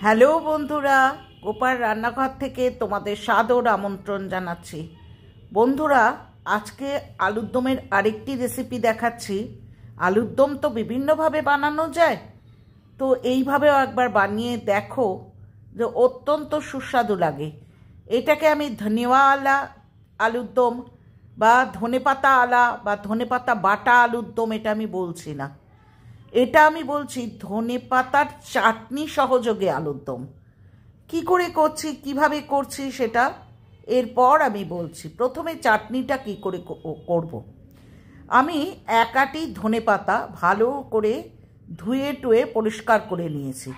Hello বন্ধুরা, গোপাল রান্নাঘর থেকে তোমাদের সাদর আমন্ত্রণ জানাচ্ছি। বন্ধুরা, আজকে আলুর দমের আরেকটি রেসিপি দেখাচ্ছি। আলুর দম তো বিভিন্নভাবে বানানো যায়, তো এইভাবেও একবার বানিয়ে দেখো, যে অত্যন্ত সুস্বাদু লাগে। এটাকে আমি ধনেওয়ালা আলুর দম বা ধনেপাতা আলা বা ধনেপাতা বাটা আলুর দম এটা আমি বলছি না, এটা আমি বলছি ধনেপাতার চাটনি সহযোগে আলুর দম। কী করে করছি, কিভাবে করছি সেটা এরপর আমি বলছি। প্রথমে চাটনিটা কি করে করব। আমি এক আটি ধনেপাতা ভালো করে ধুয়ে টুয়ে পরিষ্কার করে নিয়েছি।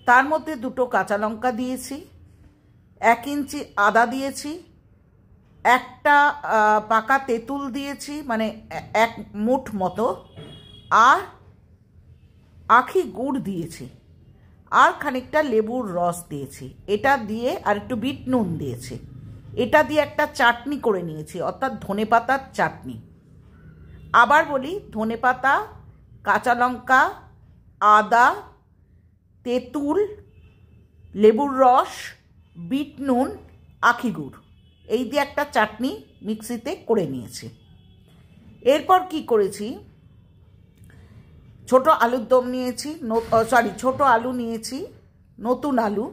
তার মধ্যে দুটো কাঁচা লঙ্কা দিয়েছি, 1 ইঞ্চি আদা দিয়েছি, একটা পাকা তেঁতুল দিয়েছি, মানে 1 মুঠ মতো, আর আখি গুড় দিয়েছি, আর খানিকটা লেবুর রস দিয়েছি। এটা দিয়ে আর একটু বিট নুন দিয়েছি। এটা দিয়ে একটা চাটনি করে নিয়েছি, অর্থাৎ ধনেপাতার চাটনি। আবার বলি, ধনেপাতা, কাঁচা লঙ্কা, আদা, তেঁতুল, লেবুর রস, বিট নুন, আখি গুড়, এই দিয়ে একটা চাটনি মিক্সিতে করে নিয়েছি। এরপর কি করেছি, ছোট আলুর দম নিয়েছি, ছোট আলু নিয়েছি, নতুন আলু,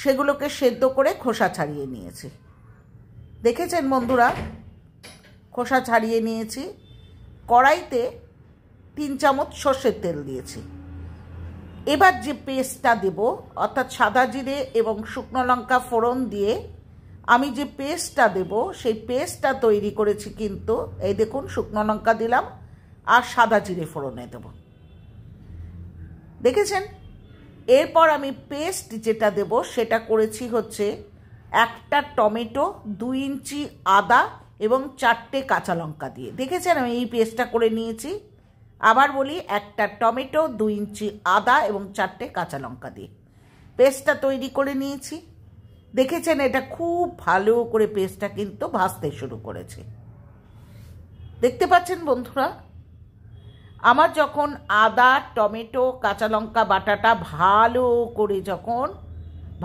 সেগুলোকে সেদ্ধ করে খোসা ছাড়িয়ে নিয়েছি। দেখেছেন বন্ধুরা, খোসা ছাড়িয়ে নিয়েছি। কড়াইতে 3 চামচ সর্ষের তেল দিয়েছি। এবার যে পেস্টটা দেব, অর্থাৎ সাদা জিরে এবং শুকনো লঙ্কা ফোড়ন দিয়ে আমি যে পেস্টটা দেব, সেই পেস্টটা তৈরি করেছি। কিন্তু এই দেখুন, শুকনো লঙ্কা দিলাম আর সাদা জিরে ফোড়নে দেব, দেখেছেন। এরপর আমি পেস্ট যেটা দেব সেটা করেছি হচ্ছে 1টা টমেটো, 2 ইঞ্চি আদা এবং 4টে কাঁচা লঙ্কা দিয়ে। দেখেছেন, আমি এই পেস্টটা করে নিয়েছি। আবার বলি, 1টা টমেটো, 2 ইঞ্চি আদা এবং 4টে কাঁচা লঙ্কা দিয়ে পেস্টটা তৈরি করে নিয়েছি। দেখেছেন, এটা খুব ভালো করে পেস্টটা কিন্তু ভাজতে শুরু করেছে। দেখতে পাচ্ছেন বন্ধুরা, আমার যখন আদা, টমেটো, কাঁচা লঙ্কা বাটাটা ভালো করে যখন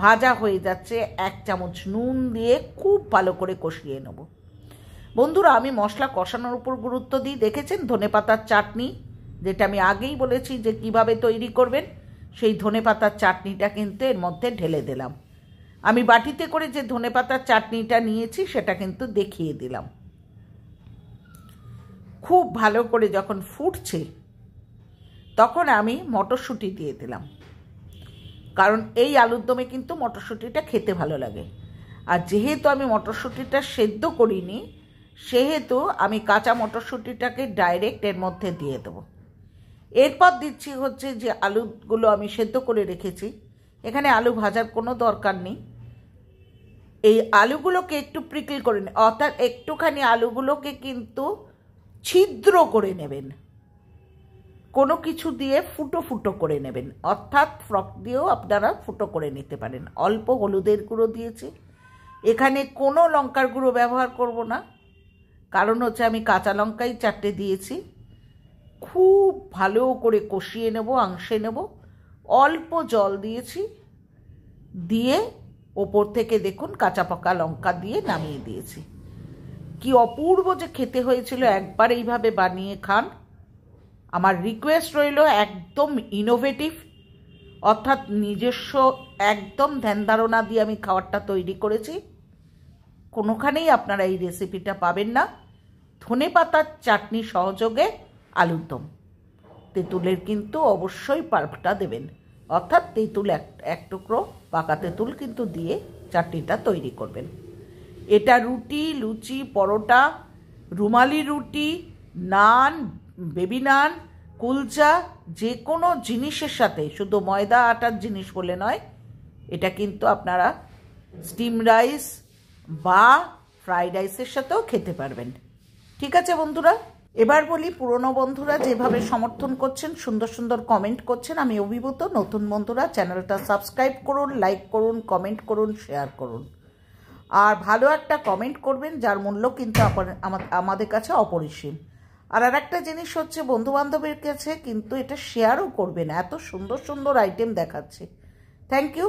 ভাজা হয়ে যাচ্ছে, 1 চামচ নুন দিয়ে খুব ভালো করে কষিয়ে নেব। বন্ধুরা, আমি মশলা কষানোর উপর গুরুত্ব দিই। দেখেছেন, ধনেপাতার চাটনি, যেটা আমি আগেই বলেছি যে কিভাবে তৈরি করবেন, সেই ধনেপাতার চাটনিটা কিন্তু এর মধ্যে ঢেলে দিলাম। আমি বাটিতে করে যে ধনেপাতার চাটনিটা নিয়েছি সেটা কিন্তু দেখিয়ে দিলাম। খুব ভালো করে যখন ফুটছে, তখন আমি মটরশুঁটি দিয়ে দিলাম, কারণ এই আলুর দমে কিন্তু মটরশুঁটিটা খেতে ভালো লাগে। আর যেহেতু আমি মটরশুঁটিটা সেদ্ধ করিনি, সেহেতু আমি কাঁচা মটরশুঁটিটাকে ডাইরেক্ট এর মধ্যে দিয়ে দেবো। এরপর দিচ্ছি হচ্ছে যে আলুগুলো আমি সেদ্ধ করে রেখেছি। এখানে আলু ভাজার কোনো দরকার নেই। এই আলুগুলোকে একটু প্রিকল করে অর্থাৎ একটুখানি আলুগুলোকে কিন্তু ছিদ্র করে নেবেন, কোনো কিছু দিয়ে ফুটো ফুটো করে নেবেন, অর্থাৎ ফ্রক দিয়েও আপনারা ফুটো করে নিতে পারেন। অল্প হলুদের গুঁড়ো দিয়েছি, এখানে কোনো লঙ্কার গুঁড়ো ব্যবহার করব না, কারণ হচ্ছে আমি কাঁচা লঙ্কাই 4টে দিয়েছি। খুব ভালো করে কষিয়ে নেব, আংশে নেব। অল্প জল দিয়েছি, দিয়ে ওপর থেকে দেখুন কাঁচা পাকা লঙ্কা দিয়ে নামিয়ে দিয়েছি। কি অপূর্ব যে খেতে হয়েছিল, একবার এইভাবে বানিয়ে খান। আমার রিকোয়েস্ট রইল, একদম ইনোভেটিভ, অর্থাৎ নিজস্ব একদম ধ্যান ধারণা দিয়ে আমি খাবারটা তৈরি করেছি। কোনোখানেই আপনারা এই রেসিপিটা পাবেন না। ধনেপাতার চাটনি সহযোগে আলুর দম। তেঁতুলের কিন্তু অবশ্যই পাল্পটা দেবেন, অর্থাৎ তেঁতুল এক টুকরো পাকা তেঁতুল কিন্তু দিয়ে চাটনিটা তৈরি করবেন। এটা রুটি, লুচি, পরোটা, রুমালি রুটি, নান, বেবি নান, কুলচা, যে কোনো জিনিসের সাথে, শুধু ময়দা আটার জিনিস বলে নয়, এটা কিন্তু আপনারা স্টিম রাইস বা ফ্রাইড রাইসের সাথেও খেতে পারবেন। ঠিক আছে বন্ধুরা, এবার বলি, পুরনো বন্ধুরা যেভাবে সমর্থন করছেন, সুন্দর সুন্দর কমেন্ট করছেন, আমি অভিভূত। নতুন বন্ধুরা চ্যানেলটা সাবস্ক্রাইব করুন, লাইক করুন, কমেন্ট করুন, শেয়ার করুন। আর ভালো একটা কমেন্ট করবেন, যার মূল্য কিন্তু আমাদের কাছে অপরিসীম। আর একটা জিনিস হচ্ছে, বন্ধুবান্ধবের কাছে কিন্তু এটা শেয়ারও করবেন। এত সুন্দর সুন্দর আইটেম দেখাচ্ছে, থ্যাংক ইউ।